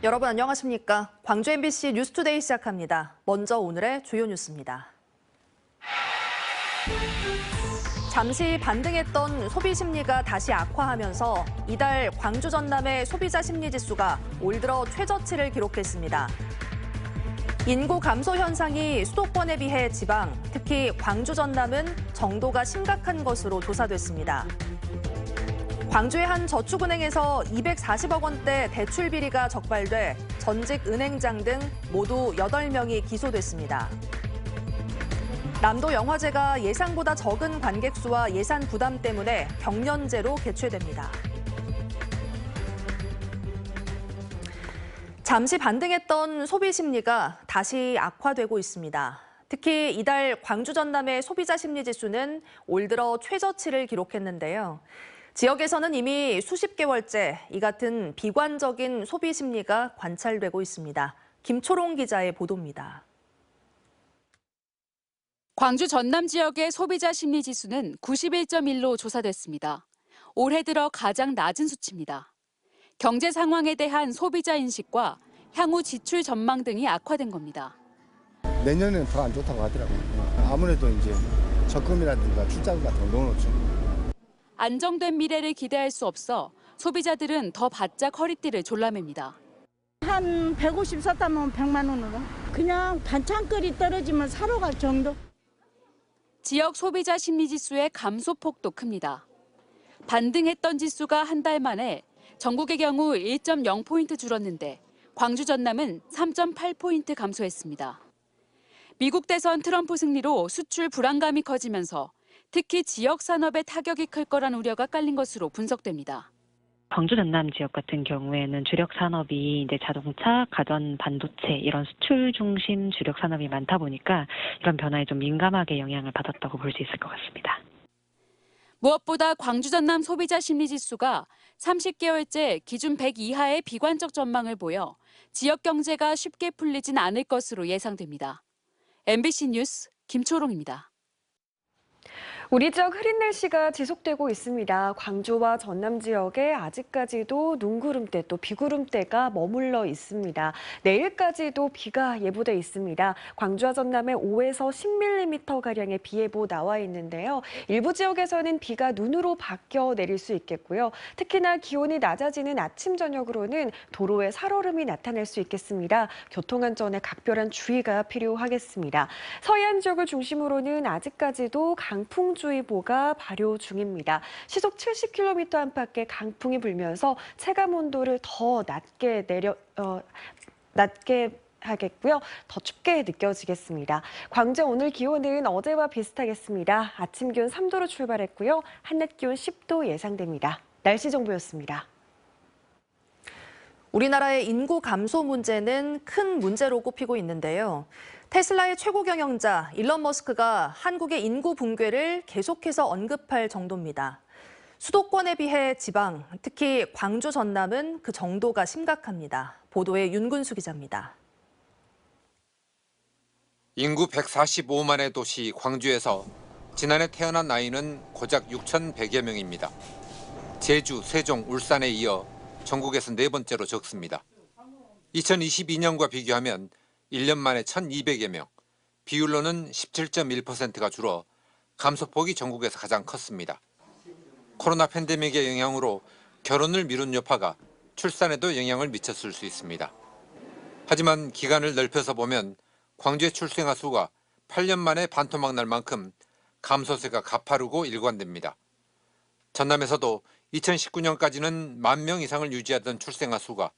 여러분 안녕하십니까? 광주 MBC 뉴스투데이 시작합니다. 먼저 오늘의 주요 뉴스입니다. 잠시 반등했던 소비 심리가 다시 악화하면서 이달 광주 전남의 소비자 심리 지수가 올 들어 최저치를 기록했습니다. 인구 감소 현상이 수도권에 비해 지방, 특히 광주 전남은 정도가 심각한 것으로 조사됐습니다. 광주의 한 저축은행에서 240억 원대 대출 비리가 적발돼 전직 은행장 등 모두 8명이 기소됐습니다. 남도 영화제가 예상보다 적은 관객 수와 예산 부담 때문에 경년제로 개최됩니다. 잠시 반등했던 소비 심리가 다시 악화되고 있습니다. 특히 이달 광주 전남의 소비자 심리 지수는 올 들어 최저치를 기록했는데요. 지역에서는 이미 수십 개월째 이 같은 비관적인 소비 심리가 관찰되고 있습니다. 김초롱 기자의 보도입니다. 광주 전남 지역의 소비자 심리 지수는 91.1로 조사됐습니다. 올해 들어 가장 낮은 수치입니다. 경제 상황에 대한 소비자 인식과 향후 지출 전망 등이 악화된 겁니다. 내년에는 더 안 좋다고 하더라고요. 아무래도 이제 적금이라든가 출자금 같은 걸 넣어놓죠. 안정된 미래를 기대할 수 없어 소비자들은 더 바짝 허리띠를 졸라맵니다. 한 150 샀다면 100만 원으로. 그냥 반찬거리 떨어지면 사러 갈 정도. 지역 소비자 심리 지수의 감소폭도 큽니다. 반등했던 지수가 한 달 만에 전국의 경우 1.0포인트 줄었는데 광주 전남은 3.8포인트 감소했습니다. 미국 대선 트럼프 승리로 수출 불안감이 커지면서 특히 지역 산업에 타격이 클 거란 우려가 깔린 것으로 분석됩니다. 광주 전남 지역 같은 경우에는 주력 산업이 이제 자동차, 가전, 반도체 이런 수출 중심 주력 산업이 많다 보니까 이런 변화에 좀 민감하게 영향을 받았다고 볼 수 있을 것 같습니다. 무엇보다 광주 전남 소비자 심리 지수가 30개월째 기준 100 이하의 비관적 전망을 보여 지역 경제가 쉽게 풀리진 않을 것으로 예상됩니다. MBC 뉴스 김초롱입니다. 우리 지역 흐린 날씨가 지속되고 있습니다. 광주와 전남 지역에 아직까지도 눈구름대 또 비구름대가 머물러 있습니다. 내일까지도 비가 예보돼 있습니다. 광주와 전남에 5에서 10mm가량의 비 예보 나와 있는데요. 일부 지역에서는 비가 눈으로 바뀌어 내릴 수 있겠고요. 특히나 기온이 낮아지는 아침 저녁으로는 도로에 살얼음이 나타날 수 있겠습니다. 교통안전에 각별한 주의가 필요하겠습니다. 서해안 지역을 중심으로는 아직까지도 강풍주의보가 발효 중입니다. 시속 70km 안팎의 강풍이 불면서 체감 온도를 더 낮게 하겠고요. 더 춥게 느껴지겠습니다. 광주 오늘 기온은 어제와 비슷하겠습니다. 아침 기온 3도로 출발했고요. 한낮 기온 10도 예상됩니다. 날씨 정보였습니다. 우리나라의 인구 감소 문제는 큰 문제로 꼽히고 있는데요. 테슬라의 최고 경영자 일론 머스크가 한국의 인구 붕괴를 계속해서 언급할 정도입니다. 수도권에 비해 지방, 특히 광주 전남은 그 정도가 심각합니다. 보도에 윤근수 기자입니다. 인구 145만의 도시 광주에서 지난해 태어난 나이는 고작 6,100여 명입니다. 제주, 세종, 울산에 이어 전국에서 네 번째로 적습니다. 2022년과 비교하면 1년 만에 1,200여 명, 비율로는 17.1%가 줄어 감소폭이 전국에서 가장 컸습니다. 코로나 팬데믹의 영향으로 결혼을 미룬 여파가 출산에도 영향을 미쳤을 수 있습니다. 하지만 기간을 넓혀서 보면 광주의 출생아 수가 8년 만에 반토막 날 만큼 감소세가 가파르고 일관됩니다. 전남에서도 2019년까지는 10,000명 이상을 유지하던 출생아 수가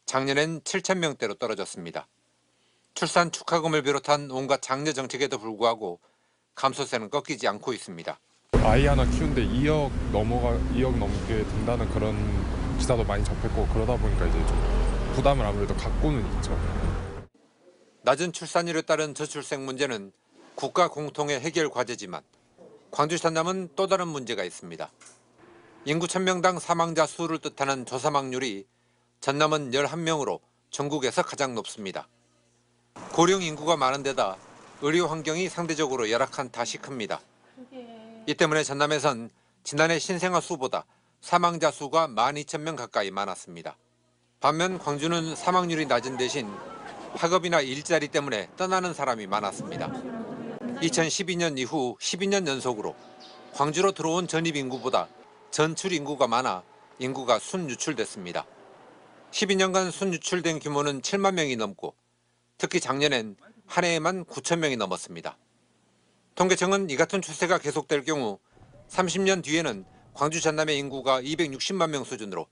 작년엔 7,000명대로 떨어졌습니다. 출산 축하금을 비롯한 온갖 장려 정책에도 불구하고 감소세는 꺾이지 않고 있습니다. 아이 하나 키우는데 2억 넘게 든다는 그런 기사도 많이 접했고 그러다 보니까 이제 좀 부담을 아무래도 갖고는 있죠. 낮은 출산율에 따른 저출생 문제는 국가 공통의 해결 과제지만 광주 전남은 또 다른 문제가 있습니다. 인구 1,000명당 사망자 수를 뜻하는 저사망률이 전남은 11명으로 전국에서 가장 높습니다. 고령 인구가 많은 데다 의료 환경이 상대적으로 열악한 탓이 큽니다. 이 때문에 전남에선 지난해 신생아 수보다 사망자 수가 12,000명 가까이 많았습니다. 반면 광주는 사망률이 낮은 대신 학업이나 일자리 때문에 떠나는 사람이 많았습니다. 2012년 이후 12년 연속으로 광주로 들어온 전입 인구보다 전출 인구가 많아 인구가 순유출됐습니다. 12년간 순유출된 규모는 7만 명이 넘고 특히 작년엔 한 해에만 9천 명이 넘었습니다. 통계청은 이 같은 추세가 계속될 경우 30년 뒤에는 광주 전남의 인구가 260만 명 수준으로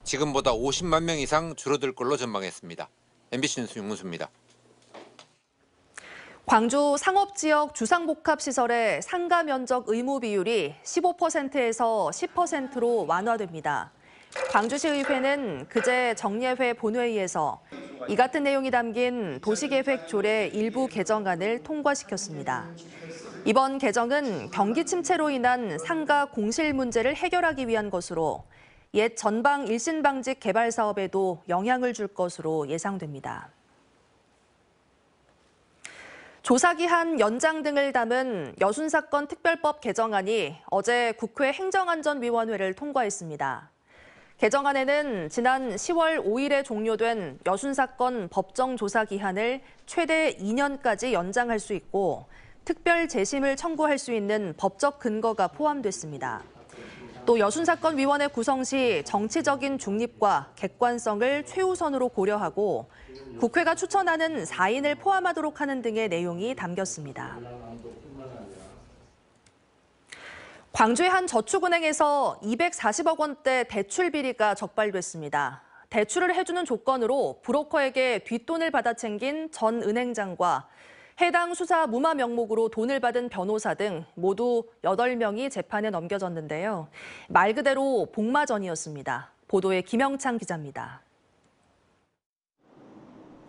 지금보다 50만 명 이상 줄어들 걸로 전망했습니다. MBC 뉴스 윤문수입니다. 광주 상업지역 주상복합시설의 상가 면적 의무 비율이 15%에서 10%로 완화됩니다. 광주시의회는 그제 정례회 본회의에서 이 같은 내용이 담긴 도시계획 조례 일부 개정안을 통과시켰습니다. 이번 개정은 경기 침체로 인한 상가 공실 문제를 해결하기 위한 것으로 옛 전방 일신방직 개발 사업에도 영향을 줄 것으로 예상됩니다. 조사기한 연장 등을 담은 여순사건 특별법 개정안이 어제 국회 행정안전위원회를 통과했습니다. 개정안에는 지난 10월 5일에 종료된 여순사건 법정 조사 기한을 최대 2년까지 연장할 수 있고 특별 재심을 청구할 수 있는 법적 근거가 포함됐습니다. 또 여순사건 위원회 구성 시 정치적인 중립과 객관성을 최우선으로 고려하고 국회가 추천하는 4인을 포함하도록 하는 등의 내용이 담겼습니다. 광주의 한 저축은행에서 240억 원대 대출 비리가 적발됐습니다. 대출을 해주는 조건으로 브로커에게 뒷돈을 받아 챙긴 전 은행장과 해당 수사 무마 명목으로 돈을 받은 변호사 등 모두 8명이 재판에 넘겨졌는데요. 말 그대로 복마전이었습니다. 보도에 김영창 기자입니다.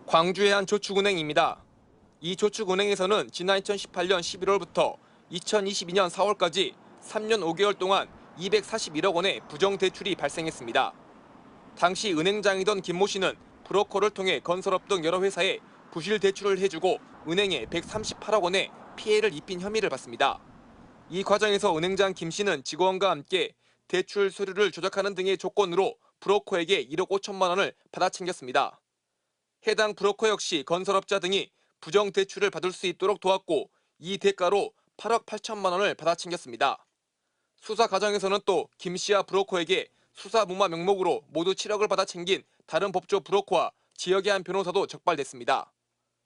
광주의 한 저축은행입니다. 이 저축은행에서는 지난 2018년 11월부터 2022년 4월까지 3년 5개월 동안 241억 원의 부정대출이 발생했습니다. 당시 은행장이던 김모 씨는 브로커를 통해 건설업 등 여러 회사에 부실 대출을 해주고 은행에 138억 원의 피해를 입힌 혐의를 받습니다. 이 과정에서 은행장 김 씨는 직원과 함께 대출 서류를 조작하는 등의 조건으로 브로커에게 1억 5천만 원을 받아 챙겼습니다. 해당 브로커 역시 건설업자 등이 부정 대출을 받을 수 있도록 도왔고 이 대가로 8억 8천만 원을 받아 챙겼습니다. 수사 과정에서는 또 김 씨와 브로커에게 수사 무마 명목으로 모두 7억을 받아 챙긴 다른 법조 브로커와 지역의 한 변호사도 적발됐습니다.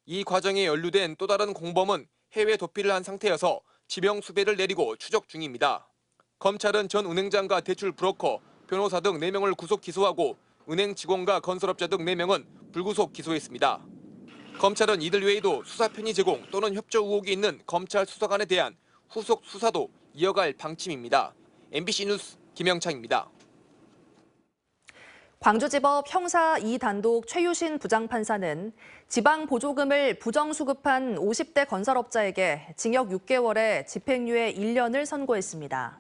이 과정에 연루된 또 다른 공범은 해외 도피를 한 상태여서 지명 수배를 내리고 추적 중입니다. 검찰은 전 은행장과 대출 브로커, 변호사 등 4명을 구속 기소하고 은행 직원과 건설업자 등 4명은 불구속 기소했습니다. 검찰은 이들 외에도 수사 편의 제공 또는 협조 의혹이 있는 검찰 수사관에 대한 후속 수사도 이어갈 방침입니다. MBC 뉴스 김영창입니다. 광주지법 형사 2단독 최유신 부장판사는 지방 보조금을 부정수급한 50대 건설업자에게 징역 6개월에 집행유예 1년을 선고했습니다.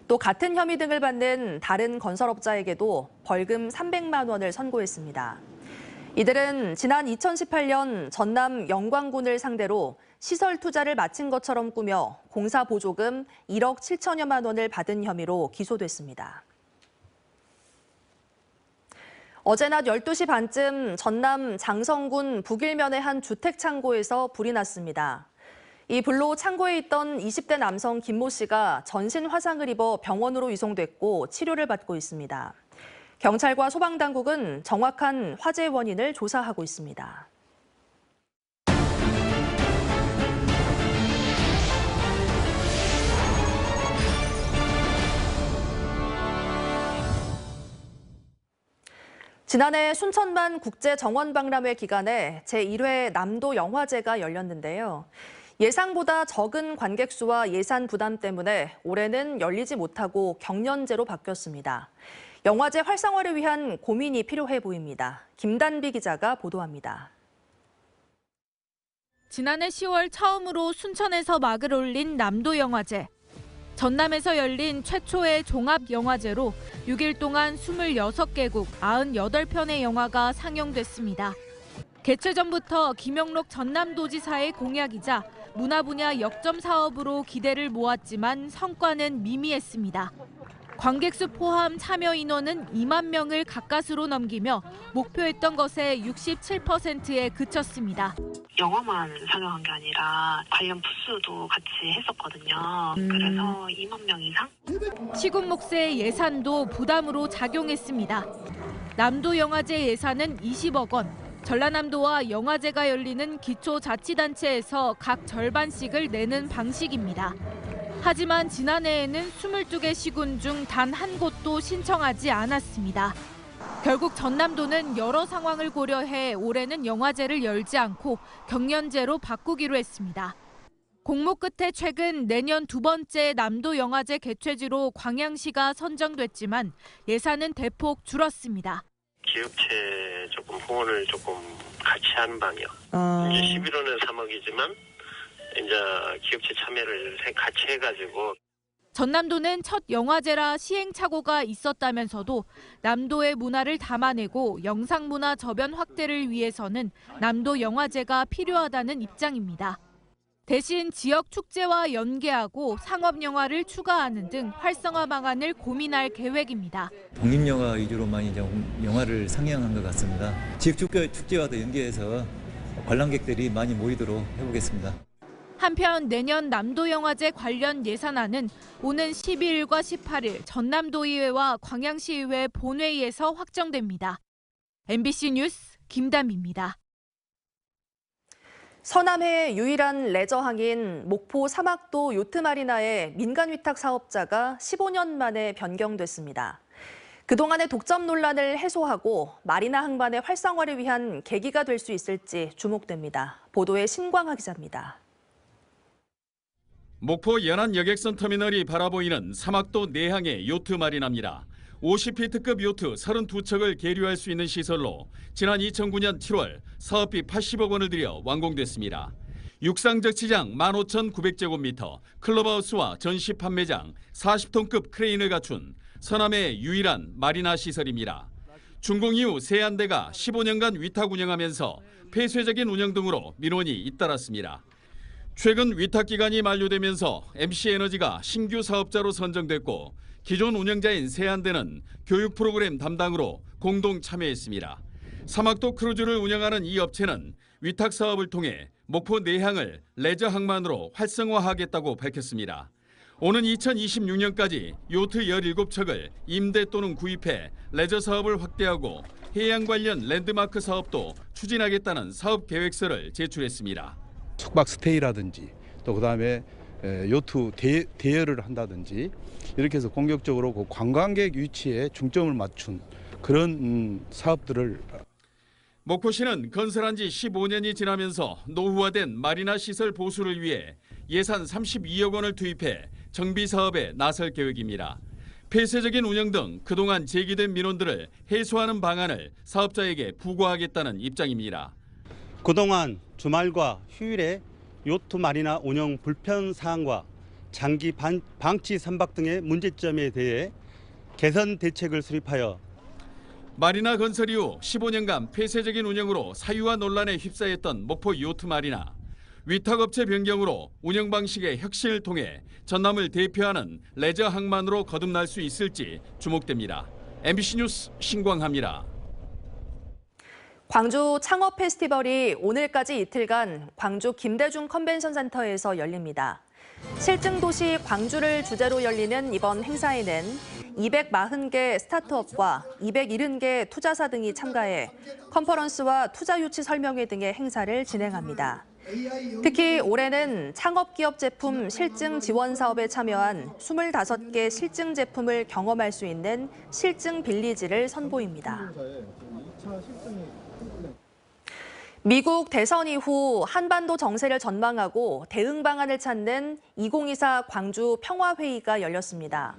또 같은 혐의 등을 받는 다른 건설업자에게도 벌금 300만 원을 선고했습니다. 이들은 지난 2018년 전남 영광군을 상대로 시설 투자를 마친 것처럼 꾸며 공사 보조금 1억 7천여만 원을 받은 혐의로 기소됐습니다. 어제 낮 12시 반쯤 전남 장성군 북일면의 한 주택 창고에서 불이 났습니다. 이 불로 창고에 있던 20대 남성 김모 씨가 전신 화상을 입어 병원으로 이송됐고 치료를 받고 있습니다. 경찰과 소방당국은 정확한 화재 원인을 조사하고 있습니다. 지난해 순천만 국제정원박람회 기간에 제1회 남도 영화제가 열렸는데요. 예상보다 적은 관객 수와 예산 부담 때문에 올해는 열리지 못하고 경년제로 바뀌었습니다. 영화제 활성화를 위한 고민이 필요해 보입니다. 김단비 기자가 보도합니다. 지난해 10월 처음으로 순천에서 막을 올린 남도 영화제. 전남에서 열린 최초의 종합영화제로 6일 동안 26개국 98편의 영화가 상영됐습니다. 개최 전부터 김영록 전남도지사의 공약이자 문화 분야 역점 사업으로 기대를 모았지만 성과는 미미했습니다. 관객수 포함 참여 인원은 2만 명을 가까스로 넘기며 목표했던 것의 67%에 그쳤습니다. 영화만 상영한 게 아니라 관련 부스도 같이 했었거든요. 그래서 2만 명 이상? 시국 몫의 예산도 부담으로 작용했습니다. 남도 영화제 예산은 20억 원, 전라남도와 영화제가 열리는 기초자치단체에서 각 절반씩을 내는 방식입니다. 하지만 지난해에는 22개 시군 중 단 한 곳도 신청하지 않았습니다. 결국 전남도는 여러 상황을 고려해 올해는 영화제를 열지 않고 경연제로 바꾸기로 했습니다. 공모 끝에 최근 내년 두 번째 남도 영화제 개최지로 광양시가 선정됐지만 예산은 대폭 줄었습니다. 기업체 조금 후원을 조금 같이 하는 방이요. 이제 11호는 3억이지만 이제 기업체 참여를 같이 해가지고. 전남도는 첫 영화제라 시행착오가 있었다면서도 남도의 문화를 담아내고 영상문화 저변 확대를 위해서는 남도 영화제가 필요하다는 입장입니다. 대신 지역 축제와 연계하고 상업영화를 추가하는 등 활성화 방안을 고민할 계획입니다. 독립영화 위주로만 이제 영화를 상영한 것 같습니다. 지역 축제와도 연계해서 관람객들이 많이 모이도록 해보겠습니다. 한편 내년 남도영화제 관련 예산안은 오는 12일과 18일 전남도의회와 광양시의회 본회의에서 확정됩니다. MBC 뉴스 김담입니다. 서남해의 유일한 레저항인 목포 사막도 요트마리나의 민간위탁 사업자가 15년 만에 변경됐습니다. 그동안의 독점 논란을 해소하고 마리나 항만의 활성화를 위한 계기가 될 수 있을지 주목됩니다. 보도에 신광하 기자입니다. 목포 연안 여객선 터미널이 바라보이는 사막도 내항의 요트 마리나입니다. 50피트급 요트 32척을 계류할 수 있는 시설로 지난 2009년 7월 사업비 80억 원을 들여 완공됐습니다. 육상적치장 15,900제곱미터, 클럽하우스와 전시 판매장, 40톤급 크레인을 갖춘 서남해의 유일한 마리나 시설입니다. 준공 이후 세안대가 15년간 위탁 운영하면서 폐쇄적인 운영 등으로 민원이 잇따랐습니다. 최근 위탁 기간이 만료되면서 MC에너지가 신규 사업자로 선정됐고 기존 운영자인 세안대는 교육 프로그램 담당으로 공동 참여했습니다. 사막도 크루즈를 운영하는 이 업체는 위탁 사업을 통해 목포 내항을 레저 항만으로 활성화하겠다고 밝혔습니다. 오는 2026년까지 요트 17척을 임대 또는 구입해 레저 사업을 확대하고 해양 관련 랜드마크 사업도 추진하겠다는 사업 계획서를 제출했습니다. 숙박 스테이라든지 또 그다음에 요트 대여를 한다든지 이렇게 해서 공격적으로 그 관광객 유치에 중점을 맞춘 그런 사업들을. 목포시는 건설한 지 15년이 지나면서 노후화된 마리나 시설 보수를 위해 예산 32억 원을 투입해 정비 사업에 나설 계획입니다. 폐쇄적인 운영 등 그동안 제기된 민원들을 해소하는 방안을 사업자에게 부과하겠다는 입장입니다. 그동안 주말과 휴일에 요트 마리나 운영 불편 사항과 장기 방치 선박 등의 문제점에 대해 개선 대책을 수립하여 마리나 건설 이후 15년간 폐쇄적인 운영으로 사유화 논란에 휩싸였던 목포 요트 마리나. 위탁업체 변경으로 운영 방식의 혁신을 통해 전남을 대표하는 레저 항만으로 거듭날 수 있을지 주목됩니다. MBC 뉴스 신광하입니다. 광주 창업 페스티벌이 오늘까지 이틀간 광주 김대중 컨벤션 센터에서 열립니다. 실증도시 광주를 주제로 열리는 이번 행사에는 240개 스타트업과 270개 투자사 등이 참가해 컨퍼런스와 투자 유치 설명회 등의 행사를 진행합니다. 특히 올해는 창업기업 제품 실증 지원 사업에 참여한 25개 실증 제품을 경험할 수 있는 실증 빌리지를 선보입니다. 미국 대선 이후 한반도 정세를 전망하고 대응 방안을 찾는 2024 광주 평화회의가 열렸습니다.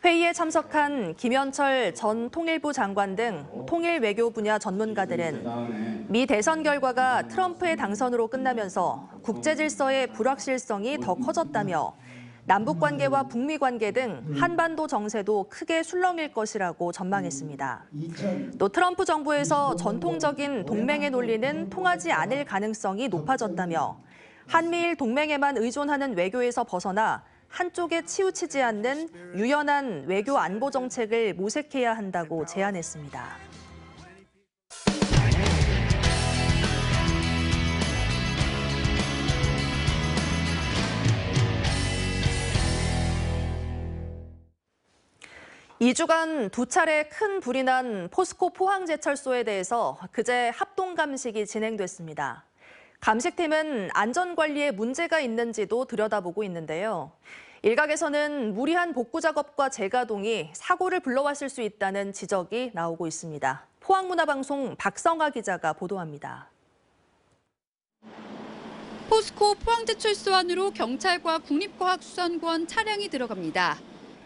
회의에 참석한 김현철 전 통일부 장관 등 통일 외교 분야 전문가들은 미 대선 결과가 트럼프의 당선으로 끝나면서 국제 질서의 불확실성이 더 커졌다며 남북 관계와 북미 관계 등 한반도 정세도 크게 술렁일 것이라고 전망했습니다. 또 트럼프 정부에서 전통적인 동맹의 논리는 통하지 않을 가능성이 높아졌다며 한미일 동맹에만 의존하는 외교에서 벗어나 한쪽에 치우치지 않는 유연한 외교 안보 정책을 모색해야 한다고 제안했습니다. (2주간) 2차례 큰 불이 난 포스코 포항제철소에 대해서 그제 합동 감식이 진행됐습니다. 감식팀은 안전관리에 문제가 있는지도 들여다보고 있는데요. 일각에서는 무리한 복구 작업과 재가동이 사고를 불러왔을 수 있다는 지적이 나오고 있습니다. 포항문화방송 박성아 기자가 보도합니다. 포스코 포항제철소 안으로 경찰과 국립과학수산고원 차량이 들어갑니다.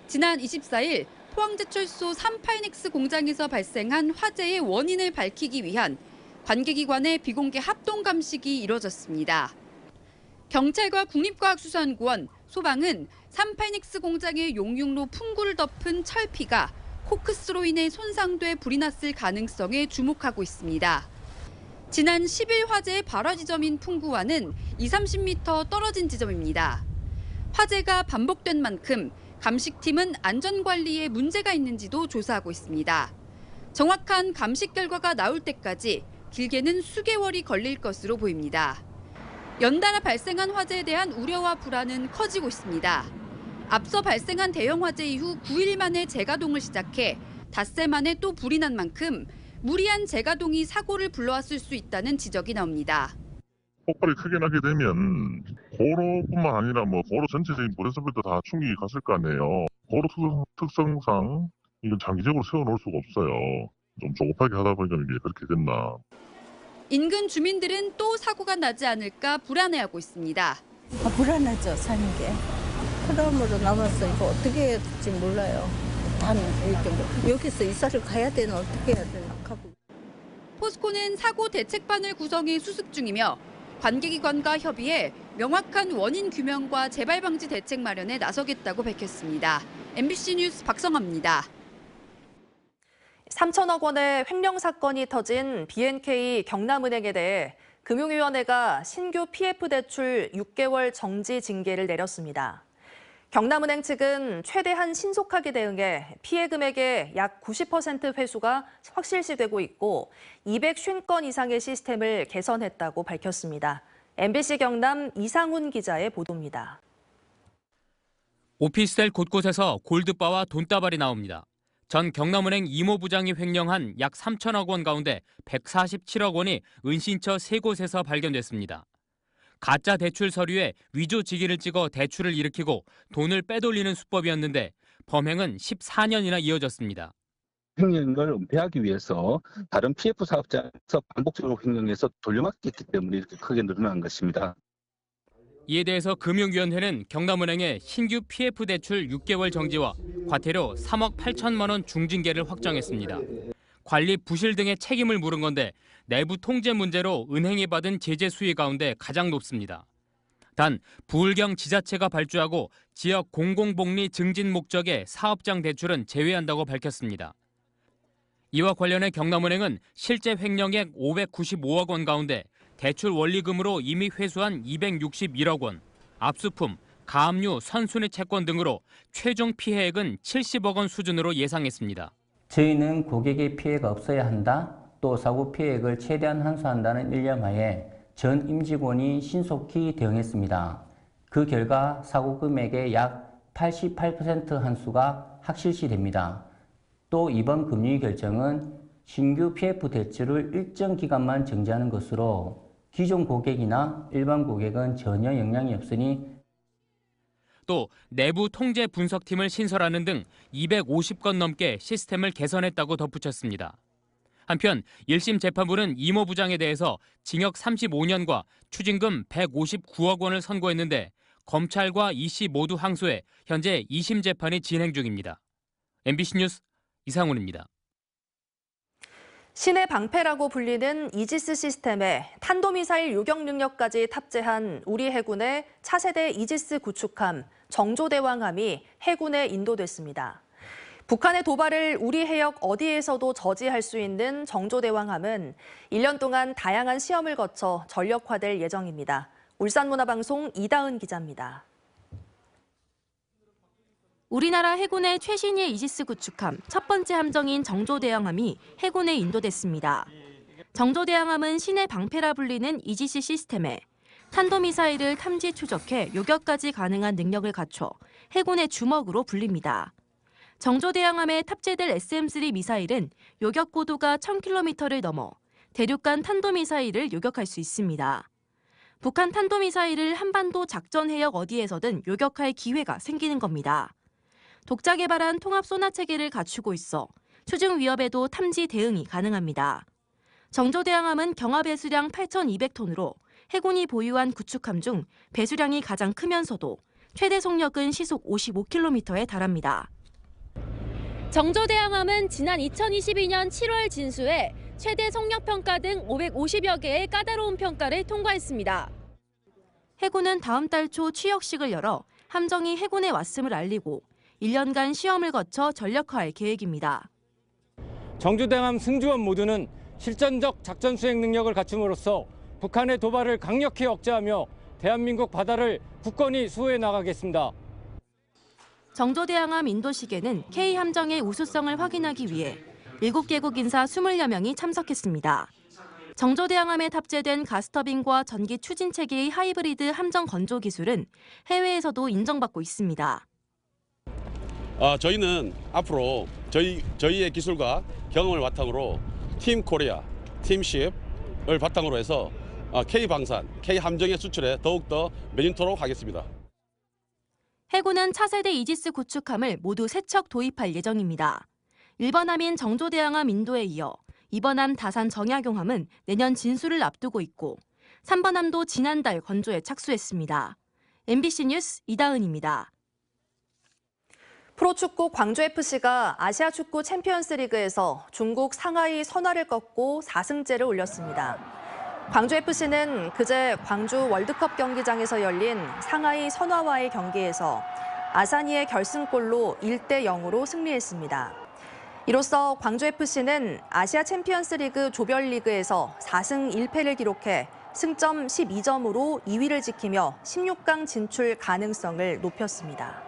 지난 24일 포항제철소 3파이닉스 공장에서 발생한 화재의 원인을 밝히기 위한 관계기관의 비공개 합동 감식이 이뤄졌습니다. 경찰과 국립과학수산고원, 소방은 3파이닉스 공장의 용융로 풍구를 덮은 철피가 코크스로 인해 손상돼 불이 났을 가능성에 주목하고 있습니다. 지난 10일 화재의 발화 지점인 풍구와는 20-30m 떨어진 지점입니다. 화재가 반복된 만큼 감식팀은 안전관리에 문제가 있는지도 조사하고 있습니다. 정확한 감식 결과가 나올 때까지 길게는 수개월이 걸릴 것으로 보입니다. 연달아 발생한 화재에 대한 우려와 불안은 커지고 있습니다. 앞서 발생한 대형 화재 이후 9일 만에 재가동을 시작해 닷새 만에 또 불이 난 만큼 무리한 재가동이 사고를 불러왔을 수 있다는 지적이 나옵니다. 폭발이 크게 나게 되면 고로뿐만 아니라 고로 전체적인 불에서부터 다 충격이 갔을 거 아니에요. 고로 특성상 이건 장기적으로 세워놓을 수가 없어요. 좀 조급하게 하다 보니까 이게 그렇게 됐나. 인근 주민들은 또 사고가 나지 않을까 불안해하고 있습니다. 불안하죠, 사는 게. 트라우마로 남아서 이거 어떻게 해야 될지 몰라요. 여기서 이사를 가야 되나 어떻게 해야 되나 하고. 포스코는 사고 대책반을 구성해 수습 중이며 관계기관과 협의해 명확한 원인 규명과 재발 방지 대책 마련에 나서겠다고 밝혔습니다. MBC 뉴스 박성아입니다. 3천억 원의 횡령 사건이 터진 B&K 경남은행에 대해 금융위원회가 신규 PF 대출 6개월 정지 징계를 내렸습니다. 경남은행 측은 최대한 신속하게 대응해 피해 금액의 약 90% 회수가 확실시되고 있고 250건 이상의 시스템을 개선했다고 밝혔습니다. MBC 경남 이상훈 기자의 보도입니다. 오피스텔 곳곳에서 골드바와 돈다발이 나옵니다. 전 경남은행 이모부장이 횡령한 약 3천억 원 가운데 147억 원이 은신처 3곳에서 발견됐습니다. 가짜 대출 서류에 위조 직인을 찍어 대출을 일으키고 돈을 빼돌리는 수법이었는데 범행은 14년이나 이어졌습니다. 횡령을 은폐하기 위해서 다른 PF 사업자에서 반복적으로 횡령해서 돌려막기 때문에 이렇게 크게 늘어난 것입니다. 이에 대해서 금융위원회는 경남은행에 신규 PF 대출 6개월 정지와 과태료 3억 8천만 원 중징계를 확정했습니다. 관리 부실 등의 책임을 물은 건데 내부 통제 문제로 은행이 받은 제재 수위 가운데 가장 높습니다. 단 부울경 지자체가 발주하고 지역 공공복리 증진 목적의 사업장 대출은 제외한다고 밝혔습니다. 이와 관련해 경남은행은 실제 횡령액 595억 원 가운데 대출 원리금으로 이미 회수한 261억 원, 압수품, 가압류, 선순위 채권 등으로 최종 피해액은 70억 원 수준으로 예상했습니다. 저희는 고객의 피해가 없어야 한다, 또 사고 피해액을 최대한 환수한다는 일념하에 전 임직원이 신속히 대응했습니다. 그 결과 사고 금액의 약 88% 환수가 확실시됩니다. 또 이번 금융위 결정은 신규 PF 대출을 일정 기간만 정지하는 것으로 기존 고객이나 일반 고객은 전혀 영향이 없으니 또 내부 통제 분석팀을 신설하는 등 250건 넘게 시스템을 개선했다고 덧붙였습니다. 한편 1심 재판부는 이모 부장에 대해서 징역 35년과 추징금 159억 원을 선고했는데 검찰과 이 씨 모두 항소해 현재 2심 재판이 진행 중입니다. MBC 뉴스 이상훈입니다. 신의 방패라고 불리는 이지스 시스템에 탄도미사일 요격 능력까지 탑재한 우리 해군의 차세대 이지스 구축함 정조대왕함이 해군에 인도됐습니다. 북한의 도발을 우리 해역 어디에서도 저지할 수 있는 정조대왕함은 1년 동안 다양한 시험을 거쳐 전력화될 예정입니다. 울산문화방송 이다은 기자입니다. 우리나라 해군의 최신의 이지스 구축함 첫 번째 함정인 정조대왕함이 해군에 인도됐습니다. 정조대왕함은 신의 방패라 불리는 이지스 시스템에 탄도미사일을 탐지 추적해 요격까지 가능한 능력을 갖춰 해군의 주먹으로 불립니다. 정조대왕함에 탑재될 SM-3 미사일은 요격 고도가 1000km를 넘어 대륙간 탄도미사일을 요격할 수 있습니다. 북한 탄도미사일을 한반도 작전 해역 어디에서든 요격할 기회가 생기는 겁니다. 독자 개발한 통합 소나 체계를 갖추고 있어 추중 위협에도 탐지 대응이 가능합니다. 정조대왕함은 경하 배수량 8,200톤으로 해군이 보유한 구축함 중 배수량이 가장 크면서도 최대 속력은 시속 55km에 달합니다. 정조대왕함은 지난 2022년 7월 진수에 최대 속력 평가 등 550여 개의 까다로운 평가를 통과했습니다. 해군은 다음 달 초 취역식을 열어 함정이 해군에 왔음을 알리고 1년간 시험을 거쳐 전력화할 계획입니다. 정조대왕함 승주원 모두는 실전적 작전 수행 능력을 갖춤으로써 북한의 도발을 강력히 억제하며 대한민국 바다를 굳건히 수호해 나가겠습니다. 정조대왕함 인도식에는 K함정의 우수성을 확인하기 위해 7개국 인사 20여 명이 참석했습니다. 정조대왕함에 탑재된 가스터빈과 전기 추진 체계의 하이브리드 함정 건조 기술은 해외에서도 인정받고 있습니다. 저희는 앞으로 저희의 기술과 경험을 바탕으로 팀 코리아, 팀십을 바탕으로 해서 K방산, K함정의 수출에 더욱더 매진토록 하겠습니다. 해군은 차세대 이지스 구축함을 모두 3척 도입할 예정입니다. 1번함인 정조대왕함 인도에 이어 2번함 다산 정약용함은 내년 진수를 앞두고 있고 3번함도 지난달 건조에 착수했습니다. MBC 뉴스 이다은입니다. 프로축구 광주FC가 아시아 축구 챔피언스 리그에서 중국 상하이 선화를 꺾고 4승째를 올렸습니다. 광주FC는 그제 광주 월드컵 경기장에서 열린 상하이 선화와의 경기에서 아사니의 결승골로 1대0으로 승리했습니다. 이로써 광주FC는 아시아 챔피언스 리그 조별리그에서 4승 1패를 기록해 승점 12점으로 2위를 지키며 16강 진출 가능성을 높였습니다.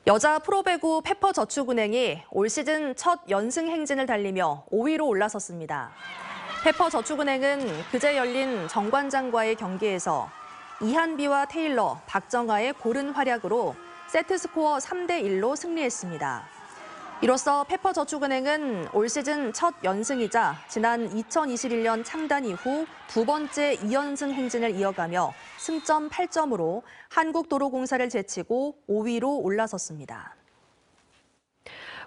여자 프로배구 페퍼저축은행이 올 시즌 첫 연승 행진을 달리며 5위로 올라섰습니다. 페퍼저축은행은 그제 열린 정관장과의 경기에서 이한비와 테일러, 박정아의 고른 활약으로 세트스코어 3대1로 승리했습니다. 이로써 페퍼저축은행은 올 시즌 첫 연승이자 지난 2021년 창단 이후 두 번째 2연승 행진을 이어가며 승점 8점으로 한국도로공사를 제치고 5위로 올라섰습니다.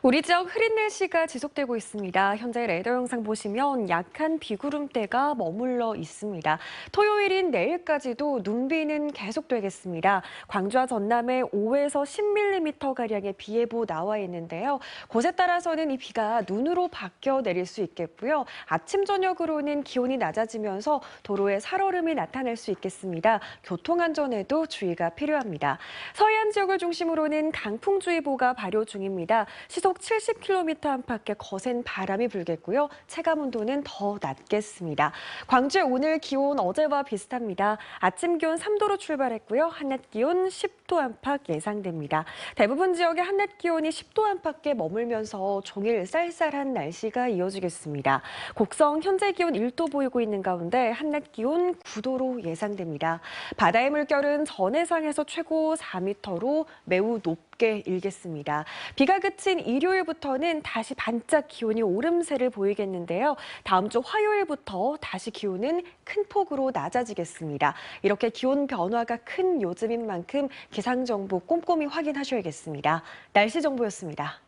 우리 지역 흐린 날씨가 지속되고 있습니다. 현재 레이더 영상 보시면 약한 비구름대가 머물러 있습니다. 토요일인 내일까지도 눈비는 계속되겠습니다. 광주와 전남에 5에서 10mm가량의 비 예보 나와 있는데요. 곳에 따라서는 이 비가 눈으로 바뀌어 내릴 수 있겠고요. 아침, 저녁으로는 기온이 낮아지면서 도로에 살얼음이 나타날 수 있겠습니다. 교통안전에도 주의가 필요합니다. 서해안 지역을 중심으로는 강풍주의보가 발효 중입니다. 시속 70km 안팎의 거센 바람이 불겠고요. 체감온도는 더 낮겠습니다. 광주의 오늘 기온 어제와 비슷합니다. 아침 기온 3도로 출발했고요. 한낮 기온 10도 안팎 예상됩니다. 대부분 지역의 한낮 기온이 10도 안팎에 머물면서 종일 쌀쌀한 날씨가 이어지겠습니다. 곡성 현재 기온 1도 보이고 있는 가운데 한낮 기온 9도로 예상됩니다. 바다의 물결은 전해상에서 최고 4m로 매우 높게 일겠습니다. 비가 그친 일요일부터는 다시 반짝 기온이 오름세를 보이겠는데요. 다음 주 화요일부터 다시 기온은 큰 폭으로 낮아지겠습니다. 이렇게 기온 변화가 큰 요즘인 만큼 기상정보 꼼꼼히 확인하셔야겠습니다. 날씨 정보였습니다.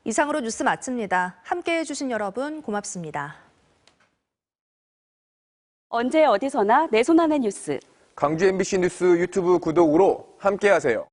이상으로 뉴스 마칩니다. 함께해 주신 여러분 고맙습니다. 언제 어디서나 내 손 안의 뉴스. 광주 MBC 뉴스 유튜브 구독으로 함께하세요.